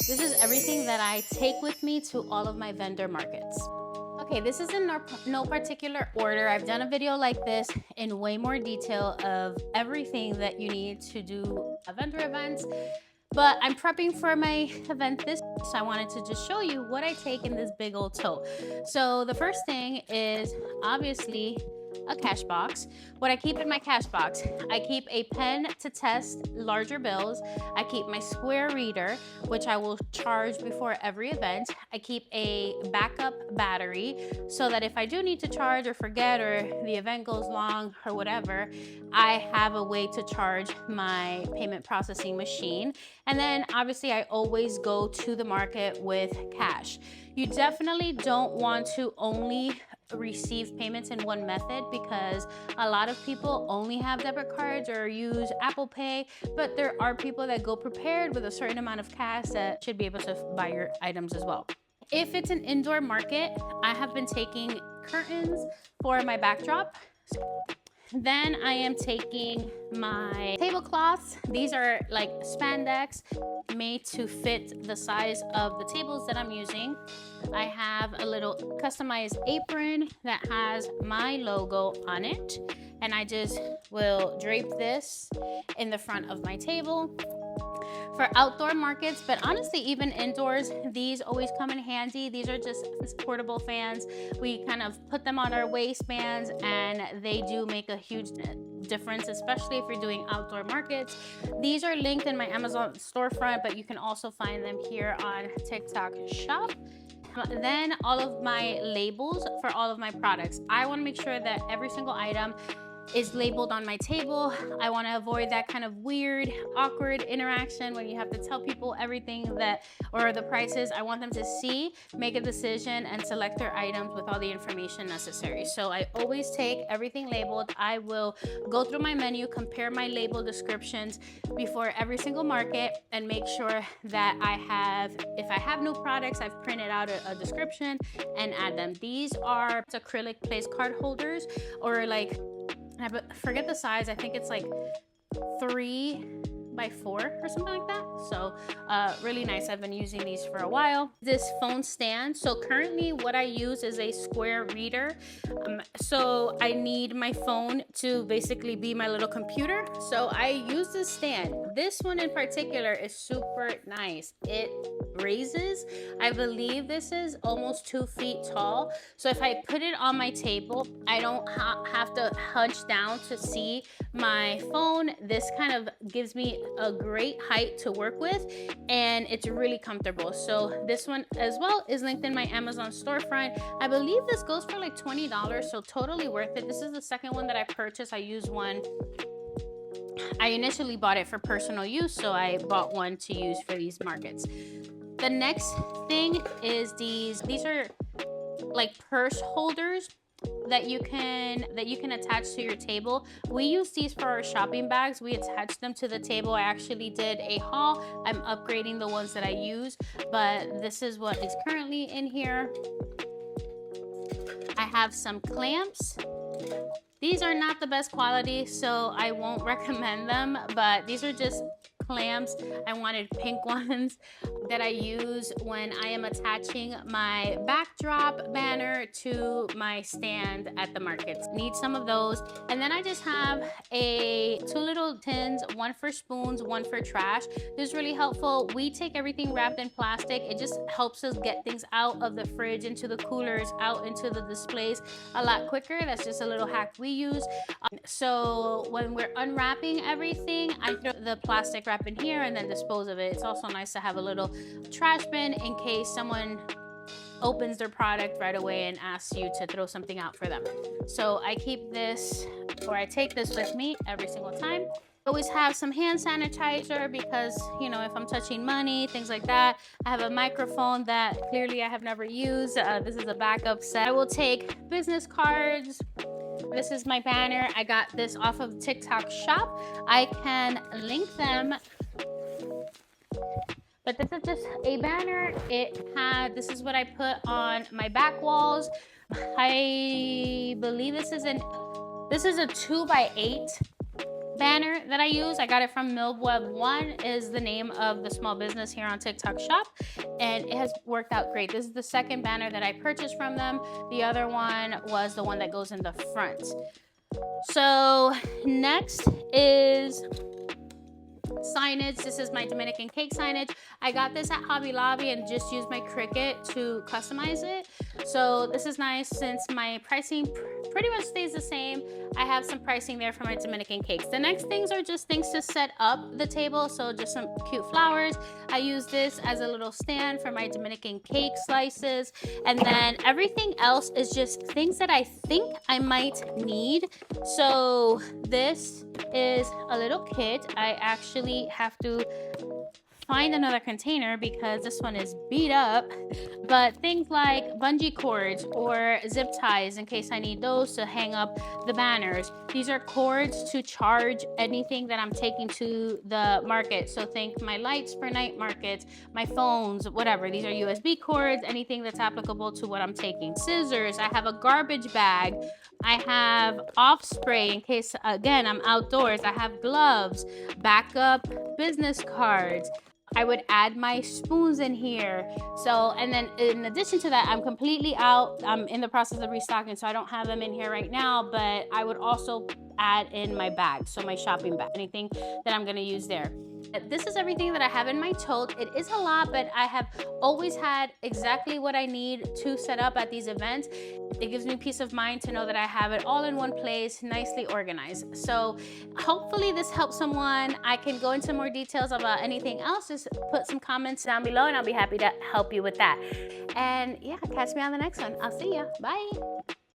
This is everything that I take with me to all of my vendor markets. Okay, this is in no particular order. I've done a video like this in way more detail of everything that you need to do a vendor event, but I'm prepping for my event this, so I wanted to just show you what I take in this big old tote. So the first thing is obviously a cash box. What I keep in my cash box, I keep a pen to test larger bills. I keep my square reader, which I will charge before every event. I keep a backup battery so that if I do need to charge or forget or the event goes long or whatever, I have a way to charge my payment processing machine. And then obviously I always go to the market with cash. You definitely don't want to only receive payments in one method because a lot of people only have debit cards or use Apple Pay, but there are people that go prepared with a certain amount of cash that should be able to buy your items as well. If it's an indoor market, I have been taking curtains for my backdrop. Then I am taking my tablecloths. These are like spandex made to fit the size of the tables that I'm using. I have a little customized apron that has my logo on it, and I just will drape this in the front of my table. For outdoor markets, but honestly even indoors, these always come in handy. These are just portable fans. We kind of put them on our waistbands and they do make a huge difference, especially if you're doing outdoor markets. These are linked in my Amazon storefront, but you can also find them here on TikTok Shop. Then all of my labels for all of my products. I want to make sure that every single item is labeled on my table. I want to avoid that kind of weird, awkward interaction when you have to tell people everything that, or the prices. I want them to see, make a decision, and select their items with all the information necessary. So I always take everything labeled. I will go through my menu, compare my label descriptions before every single market, and make sure that I have, if I have new products, I've printed out a description and add them. These are acrylic place card holders, or like, I forget the size. I think it's like 3 by 4 or something like that. So really nice. I've been using these for a while. This phone stand. So currently what I use is a square reader. So I need my phone to basically be my little computer. So I use this stand. This one in particular is super nice. It raises. I believe this is almost 2 feet tall. So if I put it on my table, I don't have to hunch down to see my phone. This kind of gives me a great height to work with, and it's really comfortable. So this one as well is linked in my Amazon storefront. I believe this goes for like $20, so totally worth it. This is the second one that I purchased. I used one. I initially bought it for personal use, so I bought one to use for these markets. The next thing is these are like purse holders that you can attach to your table. We use these for our shopping bags. We attach them to the table. I actually did a haul. I'm upgrading the ones that I use, but this is what is currently in here. I have some clamps. These are not the best quality, so I won't recommend them, but these are just clamps. I wanted pink ones that I use when I am attaching my backdrop banner to my stand at the markets. Need some of those. And then I just have 2 little tins, one for spoons, one for trash. This is really helpful. We take everything wrapped in plastic. It just helps us get things out of the fridge, into the coolers, out into the displays a lot quicker. That's just a little hack we use. So when we're unwrapping everything, I throw the plastic wrap in here and then dispose of it. It's also nice to have a little trash bin in case someone opens their product right away and asks you to throw something out for them. So I keep this, or I take this with me every single time. Always have some hand sanitizer because, you know, if I'm touching money, things like that. I have a microphone that clearly I have never used. This is a backup set. I will take business cards. This is my banner. I got this off of TikTok Shop. I can link them. But this is just a banner. This is what I put on my back walls. I believe this is a 2 by 8 banner that I use, I got it from MilWeb1 is the name of the small business here on TikTok Shop, and it has worked out great. This is the second banner that I purchased from them. The other one was the one that goes in the front. So next is signage. This is my Dominican cake signage. I got this at Hobby Lobby and just used my Cricut to customize it. So this is nice since my pricing pretty much stays the same. I have some pricing there for my Dominican cakes. The next things are just things to set up the table. So just some cute flowers. I use this as a little stand for my Dominican cake slices. And then everything else is just things that I think I might need. So this is a little kit. I actually have to find another container because this one is beat up, but things like bungee cords or zip ties in case I need those to hang up the banners. These are cords to charge anything that I'm taking to the market. So think my lights for night markets, my phones, whatever. These are USB cords, anything that's applicable to what I'm taking. Scissors, I have a garbage bag. I have off spray in case, again, I'm outdoors. I have gloves, backup business cards. I would add my spoons in here. So, and then in addition to that, I'm completely out. I'm in the process of restocking, so I don't have them in here right now, but I would also add in my bag, so my shopping bag, anything that I'm gonna use there. This is everything that I have in my tote. It is a lot, but I have always had exactly what I need to set up at these events. It gives me peace of mind to know that I have it all in one place, nicely organized. So hopefully this helps someone. I can go into more details about anything else. Just put some comments down below and I'll be happy to help you with that. And yeah, catch me on the next one. I'll see ya. Bye.